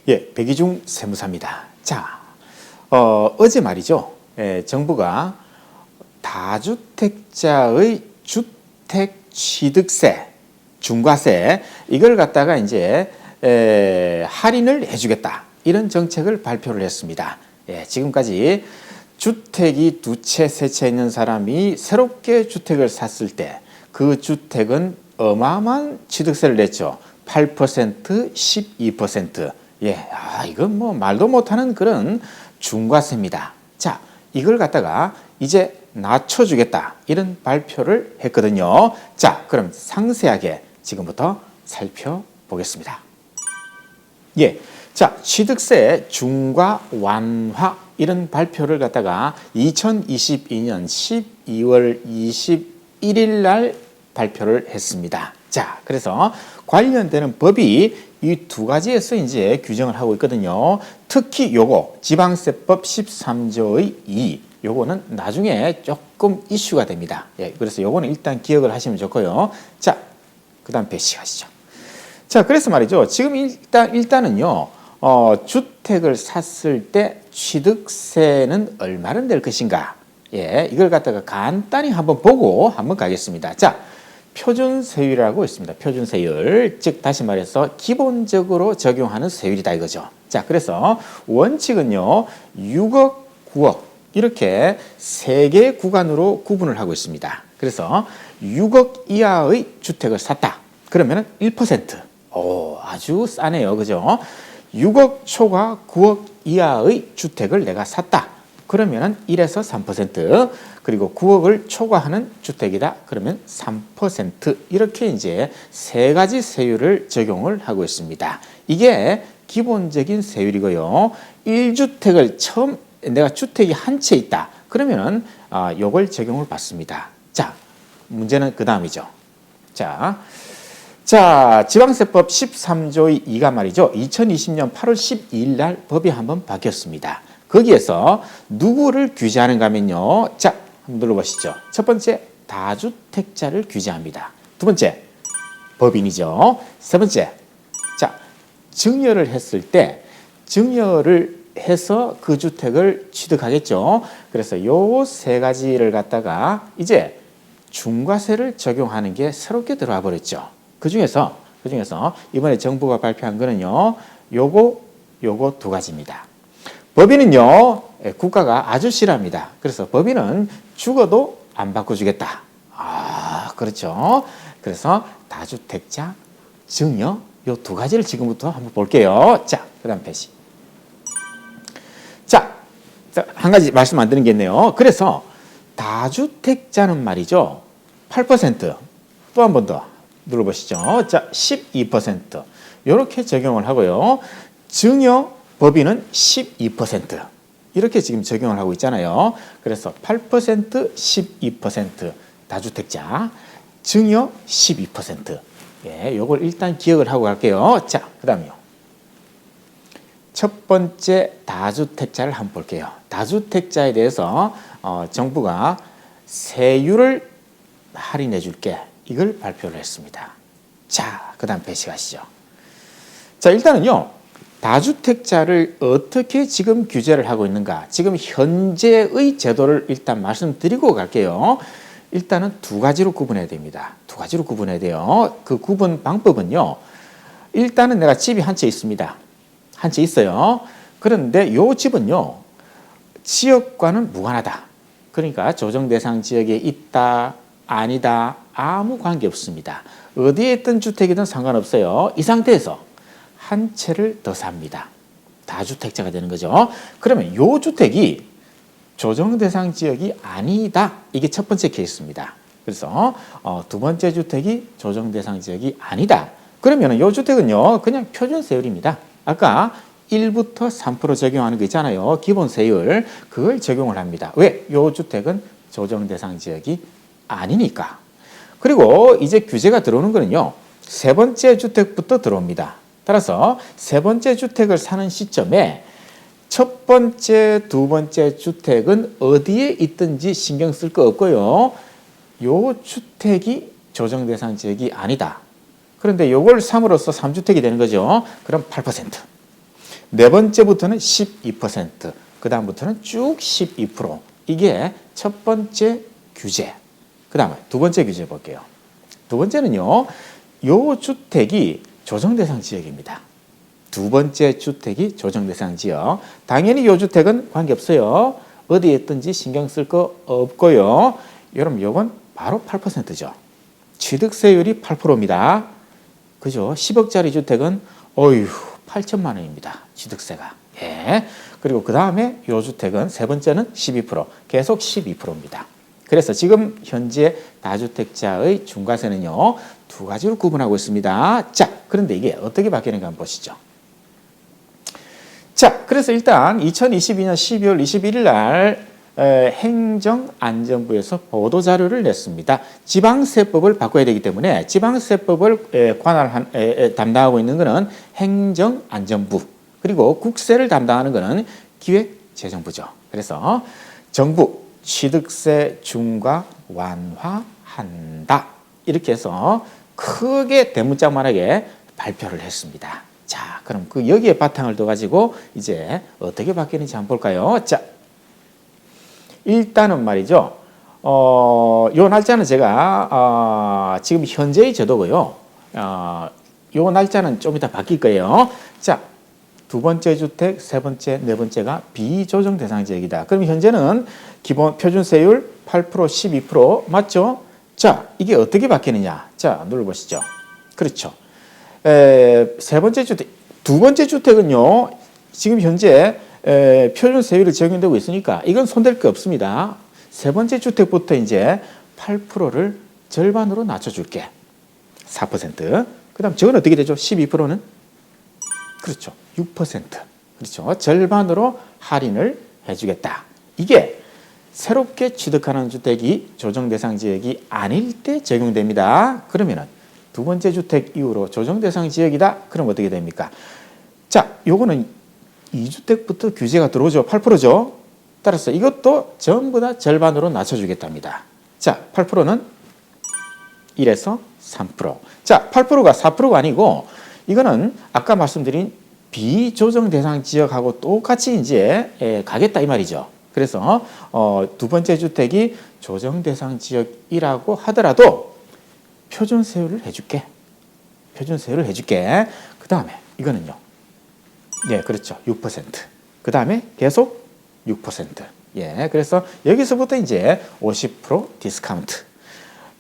예, 백이중 세무사입니다. 자, 어제 말이죠. 정부가 다주택자의 주택취득세, 중과세 이걸 갖다가 이제 할인을 해주겠다 이런 정책을 발표를 했습니다. 예, 지금까지 주택이 두 채, 세 채 있는 사람이 새롭게 주택을 샀을 때 그 주택은 어마어마한 취득세를 냈죠. 8%, 12%. 예, 이건 뭐 말도 못하는 그런 중과세입니다. 자, 이걸 갖다가 이제 낮춰주겠다 이런 발표를 했거든요. 자, 그럼 상세하게 지금부터 살펴보겠습니다. 예, 자, 취득세 중과 완화 이런 발표를 갖다가 2022년 12월 21일 날 발표를 했습니다. 자, 그래서 관련되는 법이 이 두 가지에서 이제 규정을 하고 있거든요. 특히 요거 지방세법 13조의 2 요거는 나중에 조금 이슈가 됩니다. 예, 그래서 요거는 일단 기억을 하시면 좋고요. 자, 그 다음 배시 가시죠. 자, 그래서 말이죠. 지금 일단은요, 주택을 샀을 때 취득세는 얼마나 낼 것인가? 예, 이걸 갖다가 간단히 한번 보고 한번 가겠습니다. 자, 표준세율이라고 있습니다. 표준세율, 즉 다시 말해서 기본적으로 적용하는 세율이다 이거죠. 자, 그래서 원칙은요 6억, 9억 이렇게 세 개의 구간으로 구분을 하고 있습니다. 그래서 6억 이하의 주택을 샀다. 그러면 1%. 아주 싸네요. 그죠? 6억 초과 9억 이하의 주택을 내가 샀다. 그러면 1에서 3%, 그리고 9억을 초과하는 주택이다. 그러면 3%. 이렇게 이제 세 가지 세율을 적용을 하고 있습니다. 이게 기본적인 세율이고요. 1주택을 처음 내가 주택이 한 채 있다. 그러면은 요걸 적용을 받습니다. 자, 문제는 그 다음이죠. 자, 지방세법 13조의 2가 말이죠. 2020년 8월 12일 날 법이 한번 바뀌었습니다. 거기에서 누구를 규제하는가 하면요. 자, 한번 눌러보시죠. 첫 번째, 다주택자를 규제합니다. 두 번째, 법인이죠. 세 번째, 자, 증여를 했을 때 증여를 해서 그 주택을 취득하겠죠. 그래서 요 세 가지를 갖다가 이제 중과세를 적용하는 게 새롭게 들어와 버렸죠. 그 중에서 이번에 정부가 발표한 거는요. 요거 두 가지입니다. 법인은요, 국가가 아주 싫어합니다. 그래서 법인은 죽어도 안 바꿔주겠다. 그렇죠. 그래서 다주택자, 증여, 요 두 가지를 지금부터 한번 볼게요. 자, 그 다음 페이지. 자, 한 가지 말씀 안 드린 게 있네요. 그래서 다주택자는 말이죠. 8%. 또 한 번 더 눌러보시죠. 자, 12%. 이렇게 적용을 하고요. 증여, 법인은 12%. 이렇게 지금 적용을 하고 있잖아요. 그래서 8%, 12% 다주택자, 증여 12%. 예, 요걸 일단 기억을 하고 갈게요. 자, 그 다음이요. 첫 번째 다주택자를 한번 볼게요. 다주택자에 대해서 정부가 세율을 할인해 줄게. 이걸 발표를 했습니다. 자, 그 다음 배시 가시죠. 자, 일단은요. 다주택자를 어떻게 지금 규제를 하고 있는가? 지금 현재의 제도를 일단 말씀드리고 갈게요. 일단은 두 가지로 구분해야 됩니다. 두 가지로 구분해야 돼요. 그 구분 방법은요. 일단은 내가 집이 한 채 있습니다. 한 채 있어요. 그런데 요 집은요. 지역과는 무관하다. 그러니까 조정 대상 지역에 있다, 아니다, 아무 관계 없습니다. 어디에 있던 주택이든 상관없어요. 이 상태에서 한 채를 더 삽니다. 다주택자가 되는 거죠. 그러면 이 주택이 조정 대상 지역이 아니다. 이게 첫 번째 케이스입니다. 그래서 두 번째 주택이 조정 대상 지역이 아니다. 그러면 이 주택은요. 그냥 표준 세율입니다. 아까 1부터 3% 적용하는 거 있잖아요. 기본 세율. 그걸 적용을 합니다. 왜? 이 주택은 조정 대상 지역이 아니니까. 그리고 이제 규제가 들어오는 거는요. 세 번째 주택부터 들어옵니다. 따라서 세 번째 주택을 사는 시점에 첫 번째, 두 번째 주택은 어디에 있든지 신경 쓸 거 없고요. 요 주택이 조정 대상 지역이 아니다. 그런데 요걸 3으로써 3주택이 되는 거죠. 그럼 8%. 네 번째부터는 12%, 그 다음부터는 쭉 12%. 이게 첫 번째 규제. 그 다음에 두 번째 규제 볼게요. 두 번째는요, 요 주택이 조정대상 지역입니다. 두 번째 주택이 조정대상 지역. 당연히 요 주택은 관계없어요. 어디에 있든지 신경 쓸 거 없고요. 여러분, 요건 바로 8%죠. 취득세율이 8%입니다. 그죠? 10억짜리 주택은 어휴 8천만 원입니다. 취득세가. 예. 그리고 그 다음에 요 주택은 세 번째는 12%, 계속 12%입니다. 그래서 지금 현재 다주택자의 중과세는요, 두 가지로 구분하고 있습니다. 자, 그런데 이게 어떻게 바뀌는가 한번 보시죠. 자, 그래서 일단 2022년 12월 21일 날 행정안전부에서 보도자료를 냈습니다. 지방세법을 바꿔야 되기 때문에 지방세법을 담당하고 있는 것은 행정안전부, 그리고 국세를 담당하는 것은 기획재정부죠. 그래서 정부 취득세 중과 완화한다. 이렇게 해서 크게 대문짝만하게 발표를 했습니다. 자, 그럼 그 여기에 바탕을 둬가지고 이제 어떻게 바뀌는지 한번 볼까요? 자, 일단은 말이죠. 요 날짜는 제가 지금 현재의 제도고요. 요 날짜는 좀 이따 바뀔 거예요. 자, 두 번째 주택, 세 번째, 네 번째가 비조정 대상 지역이다. 그럼 현재는 기본 표준세율 8%, 12% 맞죠? 자, 이게 어떻게 바뀌느냐? 자, 눌러보시죠. 그렇죠. 세 번째 주택, 두 번째 주택은요, 지금 현재 표준세율이 적용되고 있으니까 이건 손댈 게 없습니다. 세 번째 주택부터 이제 8%를 절반으로 낮춰줄게. 4%. 그 다음 저건 어떻게 되죠? 12%는? 그렇죠. 6%. 그렇죠. 절반으로 할인을 해주겠다. 이게 새롭게 취득하는 주택이 조정대상 지역이 아닐 때 적용됩니다. 그러면은 두 번째 주택 이후로 조정대상 지역이다. 그럼 어떻게 됩니까? 자, 요거는 2주택부터 규제가 들어오죠. 8%죠. 따라서 이것도 전부 다 절반으로 낮춰주겠답니다. 자, 8%는 1에서 3%. 자, 8%가 4%가 아니고 이거는 아까 말씀드린 비조정 대상 지역하고 똑같이 이제 가겠다 이 말이죠. 그래서 두 번째 주택이 조정 대상 지역이라고 하더라도 표준세율을 해줄게. 표준세율을 해줄게. 그 다음에 이거는요. 네, 그렇죠. 6%. 그 다음에 계속 6%. 예, 그래서 여기서부터 이제 50% 디스카운트.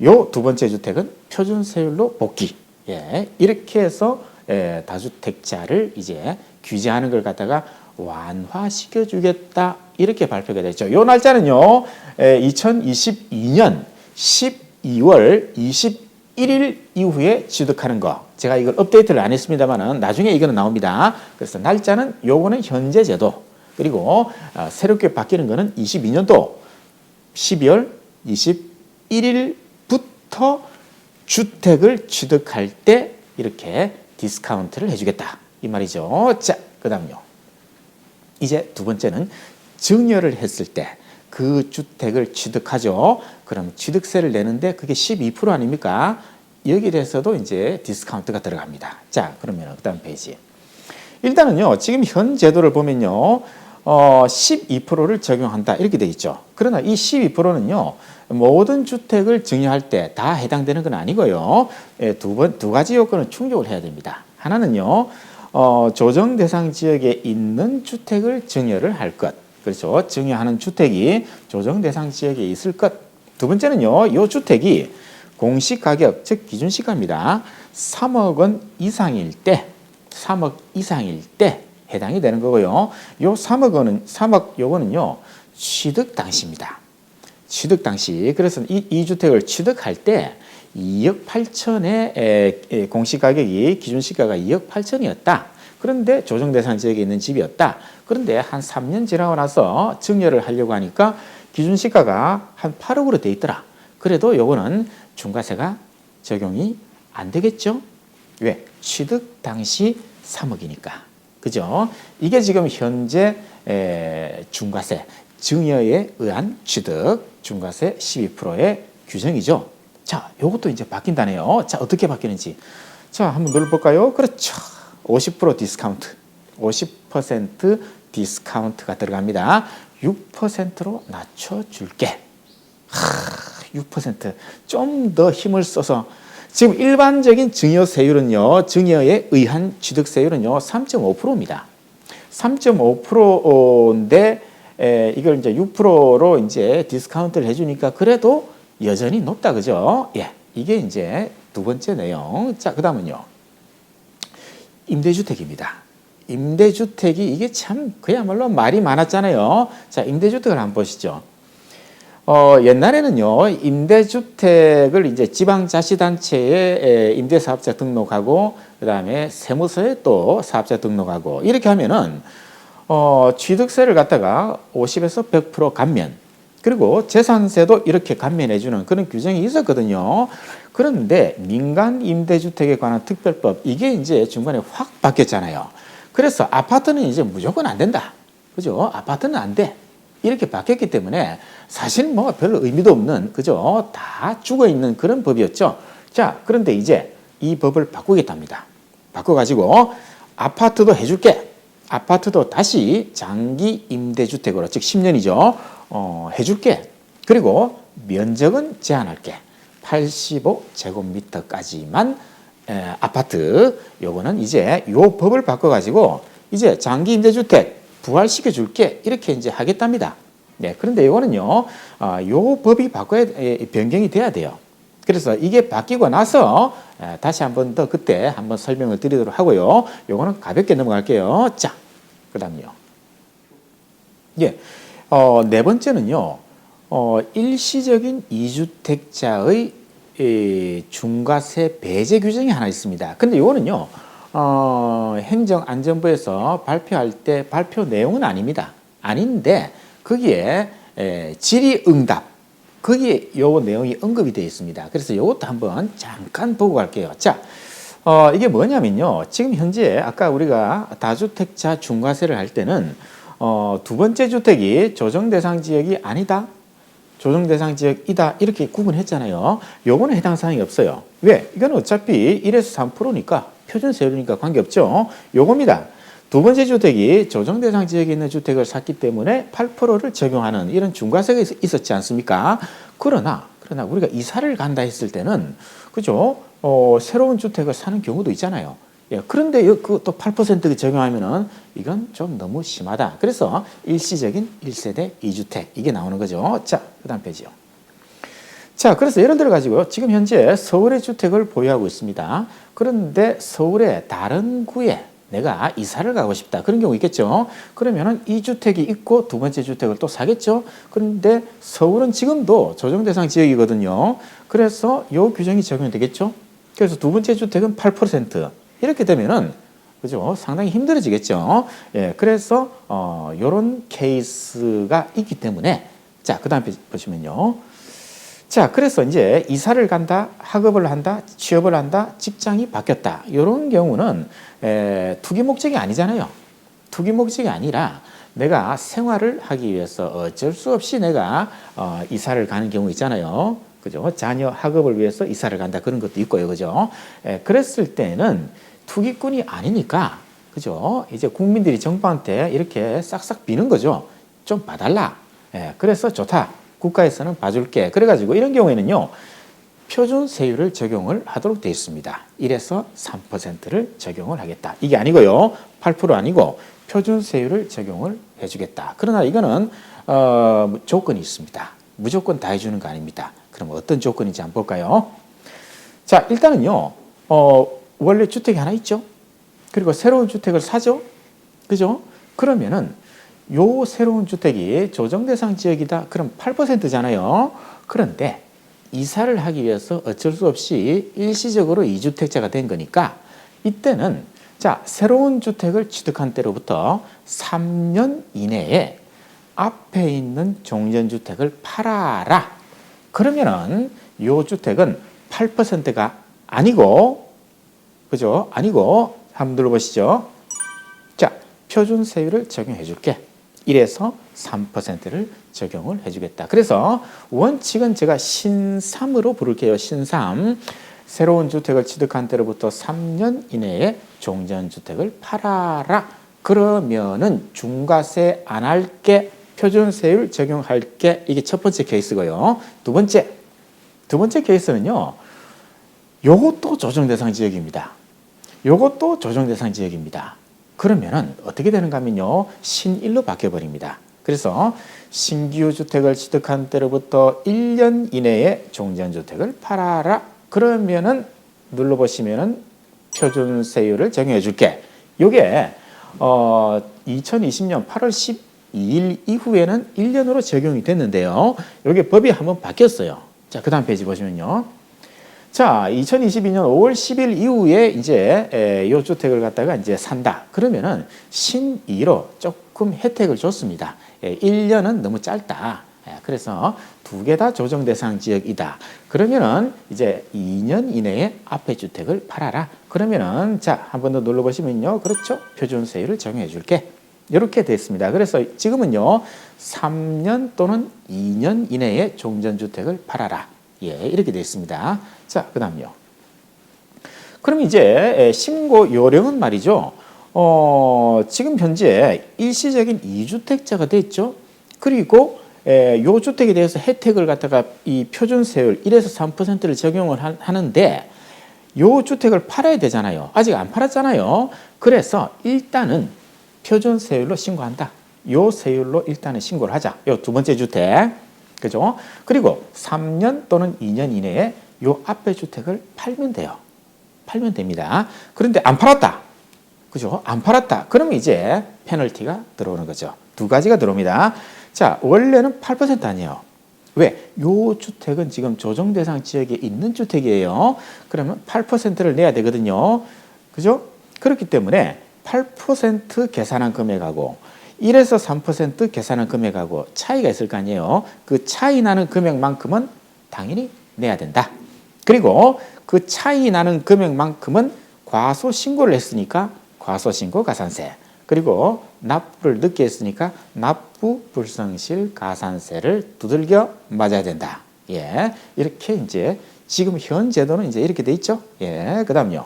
요 두 번째 주택은 표준세율로 복귀. 예, 이렇게 해서 다주택자를 이제 규제하는 걸 갖다가 완화시켜 주겠다. 이렇게 발표가 됐죠. 요 날짜는요, 2022년 12월 21일 이후에 취득하는 거. 제가 이걸 업데이트를 안 했습니다만은 나중에 이거는 나옵니다. 그래서 날짜는 요거는 현재 제도. 그리고 새롭게 바뀌는 거는 22년도 12월 21일부터 주택을 취득할 때 이렇게 디스카운트를 해주겠다. 이 말이죠. 자, 그 다음요. 이제 두 번째는 증여를 했을 때 그 주택을 취득하죠. 그럼 취득세를 내는데 그게 12% 아닙니까? 여기에 대해서도 이제 디스카운트가 들어갑니다. 자, 그러면 그 다음 페이지. 일단은요, 지금 현 제도를 보면요, 12%를 적용한다. 이렇게 돼 있죠. 그러나 이 12%는요, 모든 주택을 증여할 때 다 해당되는 건 아니고요. 두 가지 요건을 충족을 해야 됩니다. 하나는요, 조정 대상 지역에 있는 주택을 증여를 할 것. 그렇죠. 증여하는 주택이 조정 대상 지역에 있을 것. 두 번째는요, 이 주택이 공시가격, 즉 기준시가입니다. 3억 원 이상일 때, 3억 이상일 때 해당이 되는 거고요. 요 3억 요거는요, 취득 당시입니다. 취득 당시. 그래서 이 주택을 취득할 때 2억 8천의 공시가격이 기준시가가 2억 8천이었다. 그런데 조정 대상 지역에 있는 집이었다. 그런데 한 3년 지나고 나서 증여를 하려고 하니까 기준시가가 한 8억으로 돼 있더라. 그래도 요거는 중과세가 적용이 안 되겠죠? 왜? 취득 당시 3억이니까. 그죠? 이게 지금 현재 중과세, 증여에 의한 취득, 중과세 12%의 규정이죠. 자, 요것도 이제 바뀐다네요. 자, 어떻게 바뀌는지. 자, 한번 눌러볼까요? 그렇죠. 50% 디스카운트. 50% 디스카운트가 들어갑니다. 6%로 낮춰줄게. 6%좀 더 힘을 써서 지금 일반적인 증여세율은요, 증여에 의한 취득세율은요 3.5%입니다. 3.5%인데 이걸 이제 6%로 이제 디스카운트를 해주니까 그래도 여전히 높다, 그죠? 예, 이게 이제 두 번째 내용. 자, 그다음은요, 임대주택입니다. 임대주택이 이게 참 그야말로 말이 많았잖아요. 자, 임대주택을 한번 보시죠. 옛날에는요, 임대주택을 이제 지방자치단체에 임대사업자 등록하고, 그 다음에 세무서에 또 사업자 등록하고, 이렇게 하면은, 취득세를 갖다가 50에서 100% 감면, 그리고 재산세도 이렇게 감면해주는 그런 규정이 있었거든요. 그런데 민간 임대주택에 관한 특별법, 이게 이제 중간에 확 바뀌었잖아요. 그래서 아파트는 이제 무조건 안 된다. 그죠? 아파트는 안 돼. 이렇게 바뀌었기 때문에 사실 뭐 별로 의미도 없는, 그죠? 다 죽어 있는 그런 법이었죠. 자, 그런데 이제 이 법을 바꾸겠답니다. 바꿔가지고 아파트도 해줄게. 아파트도 다시 장기 임대주택으로, 즉 10년이죠. 해줄게. 그리고 면적은 제한할게. 85제곱미터까지만 아파트. 요거는 이제 요 법을 바꿔가지고 이제 장기 임대주택 부활시켜 줄게, 이렇게 이제 하겠답니다. 네, 그런데 이거는요, 요 법이 변경이 돼야 돼요. 그래서 이게 바뀌고 나서 다시 한번 더 그때 한번 설명을 드리도록 하고요. 요거는 가볍게 넘어갈게요. 자, 그다음요. 예, 네 번째는요, 일시적인 이주택자의 중과세 배제 규정이 하나 있습니다. 근데 요거는요, 행정안전부에서 발표할 때 발표 내용은 아닙니다. 아닌데 거기에 질의응답, 거기에 요 내용이 언급이 되어 있습니다. 그래서 이것도 한번 잠깐 보고 갈게요. 자, 이게 뭐냐면요, 지금 현재 아까 우리가 다주택자 중과세를 할 때는 두 번째 주택이 조정대상 지역이 아니다, 조정대상 지역이다, 이렇게 구분했잖아요. 요거는 해당 사항이 없어요. 왜? 이건 어차피 1에서 3%니까 표준세율이니까 관계없죠. 요겁니다. 두 번째 주택이 조정대상 지역에 있는 주택을 샀기 때문에 8%를 적용하는 이런 중과세가 있었지 않습니까? 그러나 우리가 이사를 간다 했을 때는, 그죠? 새로운 주택을 사는 경우도 있잖아요. 예, 그런데 그 또 8% 적용하면은 이건 좀 너무 심하다. 그래서 일시적인 1세대 2주택, 이게 나오는 거죠. 자, 그 다음 페이지요. 자, 그래서 예를 들어 가지고요, 지금 현재 서울의 주택을 보유하고 있습니다. 그런데 서울의 다른 구에 내가 이사를 가고 싶다, 그런 경우 있겠죠. 그러면은 이 주택이 있고 두 번째 주택을 또 사겠죠. 그런데 서울은 지금도 조정대상 지역이거든요. 그래서 요 규정이 적용되겠죠. 그래서 두 번째 주택은 8%, 이렇게 되면은, 그죠, 상당히 힘들어지겠죠. 예, 그래서 요런 케이스가 있기 때문에, 자, 그 다음 보시면요. 자, 그래서 이제 이사를 간다, 학업을 한다, 취업을 한다, 직장이 바뀌었다, 이런 경우는 투기 목적이 아니잖아요. 투기 목적이 아니라 내가 생활을 하기 위해서 어쩔 수 없이 내가 이사를 가는 경우 있잖아요. 그죠? 자녀 학업을 위해서 이사를 간다, 그런 것도 있고요. 그죠? 그랬을 때는 투기꾼이 아니니까, 그죠? 이제 국민들이 정부한테 이렇게 싹싹 비는 거죠. 좀 봐달라. 그래서 좋다. 국가에서는 봐줄게. 그래가지고 이런 경우에는요, 표준세율을 적용을 하도록 되어 있습니다. 1에서 3%를 적용을 하겠다. 이게 아니고요, 8% 아니고 표준세율을 적용을 해주겠다. 그러나 이거는 조건이 있습니다. 무조건 다 해주는 거 아닙니다. 그럼 어떤 조건인지 한번 볼까요? 자, 일단은요, 원래 주택이 하나 있죠. 그리고 새로운 주택을 사죠. 그죠? 그러면은 요 새로운 주택이 조정대상 지역이다, 그럼 8%잖아요. 그런데 이사를 하기 위해서 어쩔 수 없이 일시적으로 2주택자가 된 거니까, 이때는 자, 새로운 주택을 취득한 때로부터 3년 이내에 앞에 있는 종전주택을 팔아라. 그러면은 요 주택은 8%가 아니고, 그죠? 아니고, 한번 눌러보시죠. 자, 표준세율을 적용해 줄게. 1에서 3%를 적용을 해주겠다. 그래서 원칙은 제가 신3으로 부를게요. 신3. 새로운 주택을 취득한 때로부터 3년 이내에 종전주택을 팔아라. 그러면은 중과세 안 할게, 표준세율 적용할게. 이게 첫 번째 케이스고요. 두 번째 케이스는요. 요것도 조정대상 지역입니다. 요것도 조정대상 지역입니다. 그러면은 어떻게 되는가 하면요. 신일로 바뀌어버립니다. 그래서 신규 주택을 취득한 때로부터 1년 이내에 종전주택을 팔아라. 그러면은 눌러보시면은 표준세율을 적용해 줄게. 요게 2020년 8월 12일 이후에는 1년으로 적용이 됐는데요. 요게 법이 한번 바뀌었어요. 자, 그 다음 페이지 보시면요. 자, 2022년 5월 10일 이후에 이제 요 주택을 갖다가 이제 산다. 그러면은 신의로 조금 혜택을 줬습니다. 1년은 너무 짧다. 그래서 두 개 다 조정 대상 지역이다. 그러면은 이제 2년 이내에 앞에 주택을 팔아라. 그러면은 자, 한 번 더 눌러 보시면요. 그렇죠? 표준세율을 정해 줄게. 이렇게 됐습니다. 그래서 지금은요. 3년 또는 2년 이내에 종전주택을 팔아라. 예, 이렇게 되어 있습니다. 자, 그 다음요. 그럼 이제 신고 요령은 말이죠. 지금 현재 일시적인 2주택자가 됐죠. 그리고 요 주택에 대해서 혜택을 갖다가 이 표준세율 1에서 3%를 적용을 하는데 요 주택을 팔아야 되잖아요. 아직 안 팔았잖아요. 그래서 일단은 표준세율로 신고한다. 요 세율로 일단은 신고를 하자. 요 두 번째 주택. 그죠? 그리고 3년 또는 2년 이내에 요 앞에 주택을 팔면 돼요. 팔면 됩니다. 그런데 안 팔았다. 그죠? 안 팔았다. 그러면 이제 페널티가 들어오는 거죠. 두 가지가 들어옵니다. 자, 원래는 8% 아니에요. 왜? 요 주택은 지금 조정 대상 지역에 있는 주택이에요. 그러면 8%를 내야 되거든요. 그죠? 그렇기 때문에 8% 계산한 금액하고 1에서 3% 계산한 금액하고 차이가 있을 거 아니에요. 그 차이 나는 금액만큼은 당연히 내야 된다. 그리고 그 차이 나는 금액만큼은 과소 신고를 했으니까 과소 신고 가산세. 그리고 납부를 늦게 했으니까 납부 불성실 가산세를 두들겨 맞아야 된다. 예. 이렇게 이제 지금 현 제도는 이제 이렇게 돼 있죠. 예. 그다음요.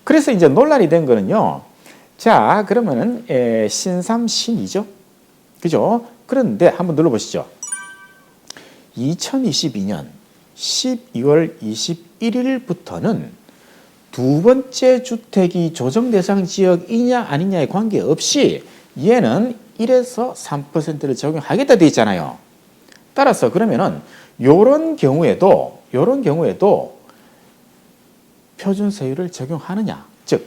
그래서 이제 논란이 된 거는요. 자, 그러면은 신삼 신이죠. 그죠? 그런데 한번 눌러 보시죠. 2022년 12월 21일부터는 두 번째 주택이 조정 대상 지역이냐 아니냐에 관계없이 얘는 1에서 3%를 적용하겠다 돼 있잖아요. 따라서 그러면은 요런 경우에도 표준세율을 적용하느냐? 즉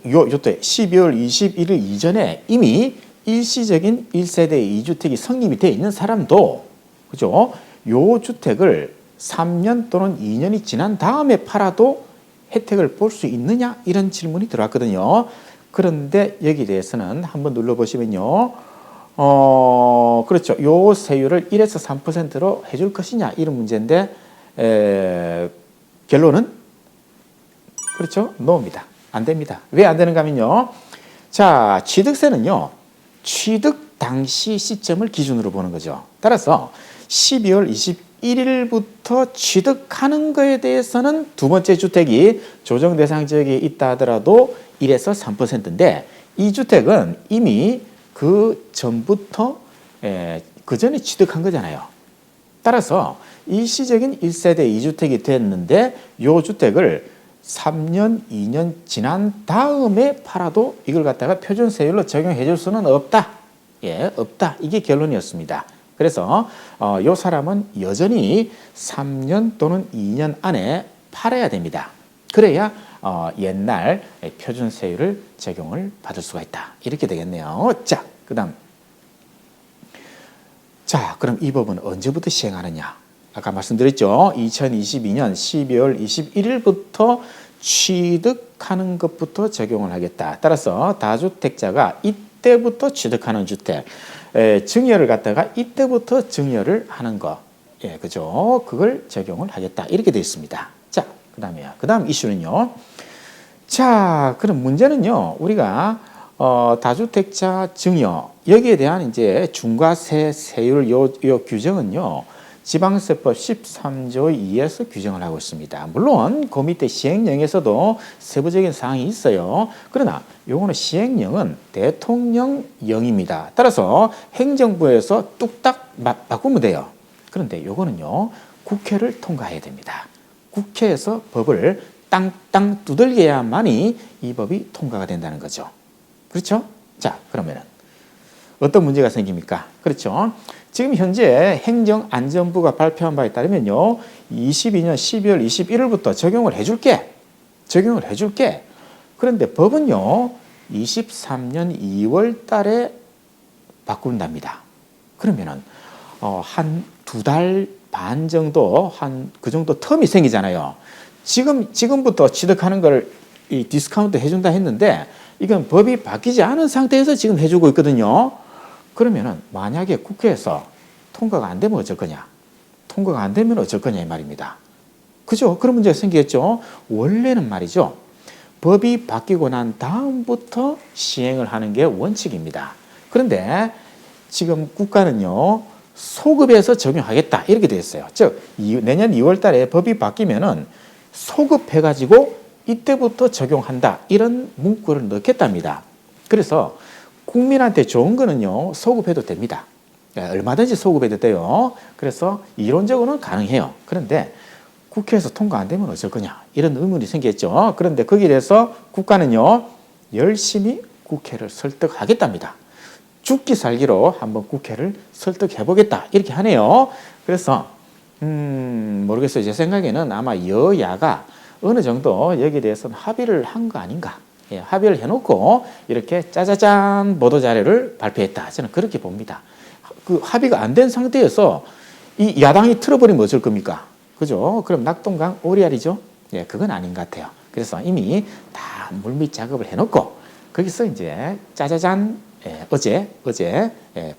요때 12월 21일 이전에 이미 일시적인 1세대 2주택이 성립이 되어 있는 사람도 그죠? 요 주택을 3년 또는 2년이 지난 다음에 팔아도 혜택을 볼 수 있느냐? 이런 질문이 들어왔거든요. 그런데 여기에 대해서는 한번 눌러보시면요. 그렇죠. 요 세율을 1에서 3%로 해줄 것이냐? 이런 문제인데, 결론은 그렇죠. 노입니다. 안 됩니다. 왜 안 되는가 하면요. 자, 취득세는요. 취득 당시 시점을 기준으로 보는 거죠. 따라서 12월 21일부터 취득하는 거에 대해서는 두 번째 주택이 조정 대상 지역에 있다 하더라도 1에서 3%인데 이 주택은 이미 그 전부터 그 전에 취득한 거잖아요. 따라서 일시적인 1세대 2주택이 됐는데 이 주택을 3년, 2년 지난 다음에 팔아도 이걸 갖다가 표준세율로 적용해 줄 수는 없다. 예, 없다. 이게 결론이었습니다. 그래서 이 사람은 여전히 3년 또는 2년 안에 팔아야 됩니다. 그래야 옛날 표준세율을 적용을 받을 수가 있다. 이렇게 되겠네요. 자, 그다음. 자, 그럼 이 법은 언제부터 시행하느냐? 아까 말씀드렸죠. 2022년 12월 21일부터 취득하는 것부터 적용을 하겠다. 따라서 다주택자가 이때부터 취득하는 주택, 증여를 갖다가 이때부터 증여를 하는 거, 예, 그죠? 그걸 적용을 하겠다. 이렇게 되어 있습니다. 자, 그다음에요. 그다음 이슈는요. 자, 그럼 문제는요. 우리가 다주택자 증여 여기에 대한 이제 중과세 세율 요 규정은요. 지방세법 13조 2에서 규정을 하고 있습니다. 물론 그 밑에 시행령에서도 세부적인 사항이 있어요. 그러나 요거는 시행령은 대통령령입니다. 따라서 행정부에서 뚝딱 바꾸면 돼요. 그런데 요거는요, 국회를 통과해야 됩니다. 국회에서 법을 땅땅 두들겨야만이 이 법이 통과가 된다는 거죠. 그렇죠? 자, 그러면은 어떤 문제가 생깁니까? 그렇죠. 지금 현재 행정안전부가 발표한 바에 따르면요, 22년 12월 21일부터 적용을 해줄게. 그런데 법은요, 23년 2월 달에 바꾼답니다. 그러면은, 한 2달 반 정도, 그 정도 텀이 생기잖아요. 지금부터 취득하는 걸 이 디스카운트 해준다 했는데, 이건 법이 바뀌지 않은 상태에서 지금 해주고 있거든요. 그러면은 만약에 국회에서 통과가 안 되면 어쩔 거냐? 통과가 안 되면 어쩔 거냐 이 말입니다. 그죠? 그런 문제가 생기겠죠. 원래는 말이죠, 법이 바뀌고 난 다음부터 시행을 하는 게 원칙입니다. 그런데 지금 국가는요, 소급해서 적용하겠다 이렇게 되어 있어요. 즉 내년 2월 달에 법이 바뀌면은 소급해가지고 이때부터 적용한다 이런 문구를 넣겠답니다. 그래서 국민한테 좋은 거는요, 소급해도 됩니다. 얼마든지 소급해도 돼요. 그래서 이론적으로는 가능해요. 그런데 국회에서 통과 안 되면 어쩔 거냐 이런 의문이 생겼죠. 그런데 거기에 대해서 국가는요, 열심히 국회를 설득하겠답니다. 죽기 살기로 한번 국회를 설득해 보겠다 이렇게 하네요. 그래서 모르겠어요. 제 생각에는 아마 여야가 어느 정도 여기에 대해서는 합의를 한 거 아닌가. 예, 합의를 해놓고 이렇게 짜자잔 보도자료를 발표했다. 저는 그렇게 봅니다. 그 합의가 안 된 상태에서 이 야당이 틀어버리면 어쩔 겁니까? 그죠? 그럼 낙동강 오리알이죠? 예, 그건 아닌 것 같아요. 그래서 이미 다 물밑 작업을 해놓고 거기서 이제 짜자잔 어제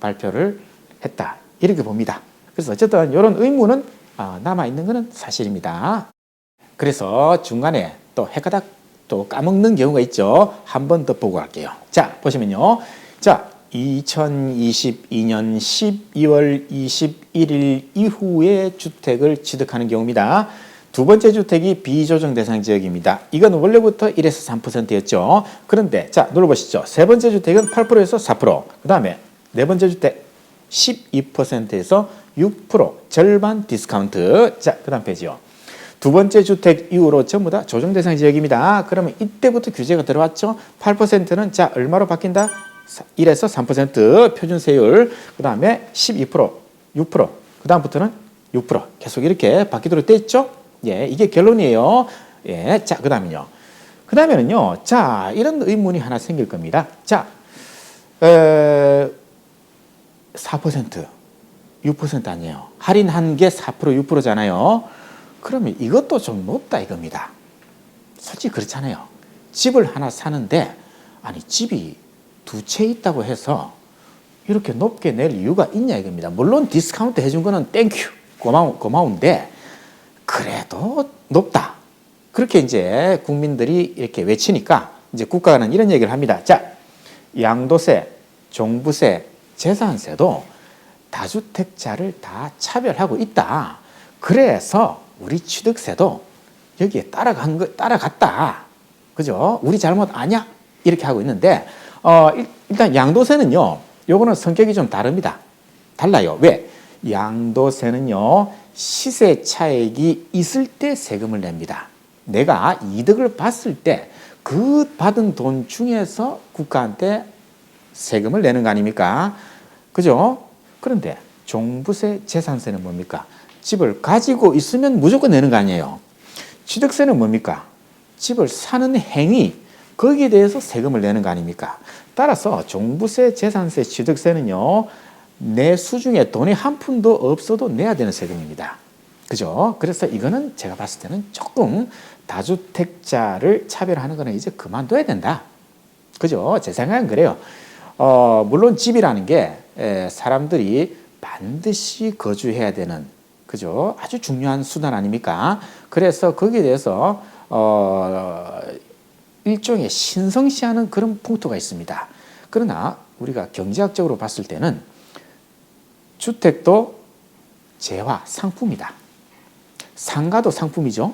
발표를 했다. 이렇게 봅니다. 그래서 어쨌든 이런 의무는 남아있는 것은 사실입니다. 그래서 중간에 또 헷가닥 또 까먹는 경우가 있죠. 한 번 더 보고 갈게요. 자, 보시면요. 자, 2022년 12월 21일 이후에 주택을 취득하는 경우입니다. 두 번째 주택이 비조정 대상 지역입니다. 이건 원래부터 1에서 3%였죠. 그런데 자, 눌러보시죠. 세 번째 주택은 8%에서 4%. 그 다음에 네 번째 주택 12%에서 6%. 절반 디스카운트. 자, 그 다음 페이지요. 두 번째 주택 이후로 전부 다 조정 대상 지역입니다. 그러면 이때부터 규제가 들어왔죠. 8%는 자, 얼마로 바뀐다? 1에서 3% 표준세율. 그 다음에 12%, 6%. 그 다음부터는 6%. 계속 이렇게 바뀌도록 돼 있죠. 예, 이게 결론이에요. 예, 자, 그 다음은요. 그 다음에는요. 자, 이런 의문이 하나 생길 겁니다. 자, 4%, 6% 아니에요. 할인한 게 4%, 6%잖아요. 그러면 이것도 좀 높다 이겁니다. 솔직히 그렇잖아요. 집을 하나 사는데 아니 집이 두 채 있다고 해서 이렇게 높게 낼 이유가 있냐 이겁니다. 물론 디스카운트 해준 거는 땡큐 고마운데 그래도 높다. 그렇게 이제 국민들이 이렇게 외치니까 이제 국가는 이런 얘기를 합니다. 자, 양도세, 종부세, 재산세도 다주택자를 다 차별하고 있다. 그래서 우리 취득세도 여기에 따라갔다. 그죠? 우리 잘못 아니야? 이렇게 하고 있는데, 일단 양도세는요, 요거는 성격이 좀 다릅니다. 달라요. 왜? 양도세는요, 시세 차익이 있을 때 세금을 냅니다. 내가 이득을 봤을 때 그 받은 돈 중에서 국가한테 세금을 내는 거 아닙니까? 그죠? 그런데 종부세, 재산세는 뭡니까? 집을 가지고 있으면 무조건 내는 거 아니에요. 취득세는 뭡니까? 집을 사는 행위, 거기에 대해서 세금을 내는 거 아닙니까? 따라서 종부세, 재산세, 취득세는요, 내 수중에 돈이 한 푼도 없어도 내야 되는 세금입니다. 그죠? 그래서 이거는 제가 봤을 때는 조금 다주택자를 차별하는 거는 이제 그만둬야 된다. 그죠? 제 생각은 그래요. 물론 집이라는 게 사람들이 반드시 거주해야 되는, 그죠? 아주 중요한 수단 아닙니까? 그래서 거기에 대해서 일종의 신성시하는 그런 풍토가 있습니다. 그러나 우리가 경제학적으로 봤을 때는 주택도 재화, 상품이다. 상가도 상품이죠.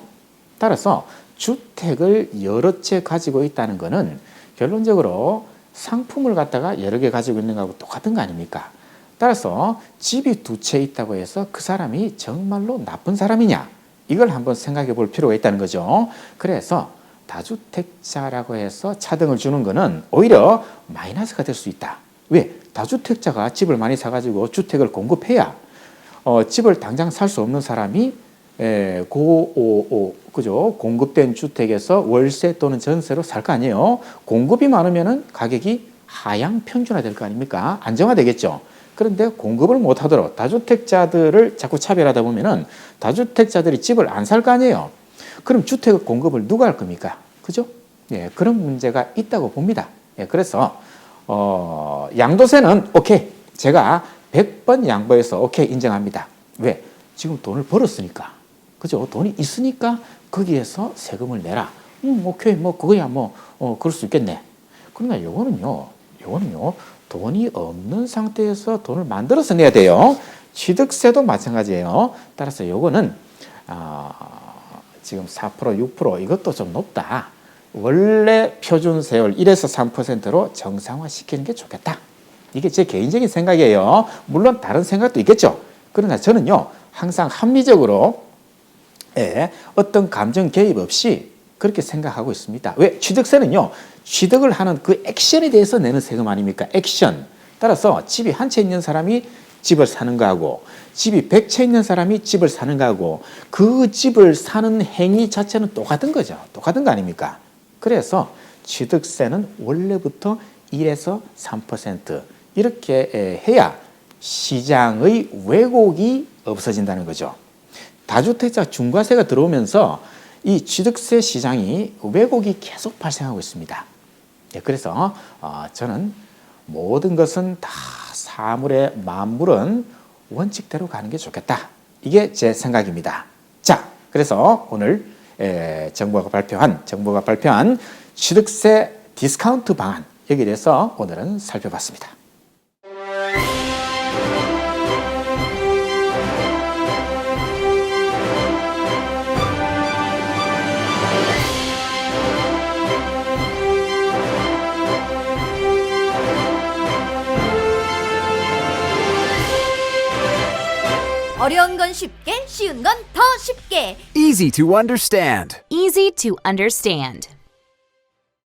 따라서 주택을 여러 채 가지고 있다는 것은 결론적으로 상품을 갖다가 여러 개 가지고 있는 거하고 똑같은 거 아닙니까? 따라서 집이 두 채 있다고 해서 그 사람이 정말로 나쁜 사람이냐? 이걸 한번 생각해 볼 필요가 있다는 거죠. 그래서 다주택자라고 해서 차등을 주는 거는 오히려 마이너스가 될 수 있다. 왜? 다주택자가 집을 많이 사가지고 주택을 공급해야 집을 당장 살 수 없는 사람이 그죠? 공급된 주택에서 월세 또는 전세로 살 거 아니에요. 공급이 많으면은 가격이 하향 평준화 될 거 아닙니까? 안정화되겠죠. 그런데 공급을 못 하도록 다주택자들을 자꾸 차별하다 보면은 다주택자들이 집을 안 살 거 아니에요. 그럼 주택 공급을 누가 할 겁니까? 그죠? 예, 그런 문제가 있다고 봅니다. 예, 그래서 양도세는 오케이. 제가 100번 양보해서 오케이 인정합니다. 왜? 지금 돈을 벌었으니까. 그죠? 돈이 있으니까 거기에서 세금을 내라. 오케이. 뭐 그거야 그럴 수 있겠네. 그러나 요거는요. 돈이 없는 상태에서 돈을 만들어서 내야 돼요. 취득세도 마찬가지예요. 따라서 요거는 지금 4%, 6% 이것도 좀 높다. 원래 표준 세율 1에서 3%로 정상화시키는 게 좋겠다. 이게 제 개인적인 생각이에요. 물론 다른 생각도 있겠죠. 그러나 저는요, 항상 합리적으로 어떤 감정 개입 없이 그렇게 생각하고 있습니다. 왜? 취득세는요, 취득을 하는 그 액션에 대해서 내는 세금 아닙니까? 액션. 따라서 집이 한 채 있는 사람이 집을 사는 거하고 집이 100채 있는 사람이 집을 사는 거하고 그 집을 사는 행위 자체는 똑같은 거죠. 똑같은 거 아닙니까? 그래서 취득세는 원래부터 1에서 3% 이렇게 해야 시장의 왜곡이 없어진다는 거죠. 다주택자 중과세가 들어오면서 이 취득세 시장이 왜곡이 계속 발생하고 있습니다. 그래서 저는 모든 것은 다 사물의 만물은 원칙대로 가는 게 좋겠다. 이게 제 생각입니다. 자, 그래서 오늘 정부가 발표한 취득세 디스카운트 방안 여기에 대해서 오늘은 살펴봤습니다. 어려운 건 쉽게, 쉬운 건 더 쉽게. Easy to understand. Easy to understand.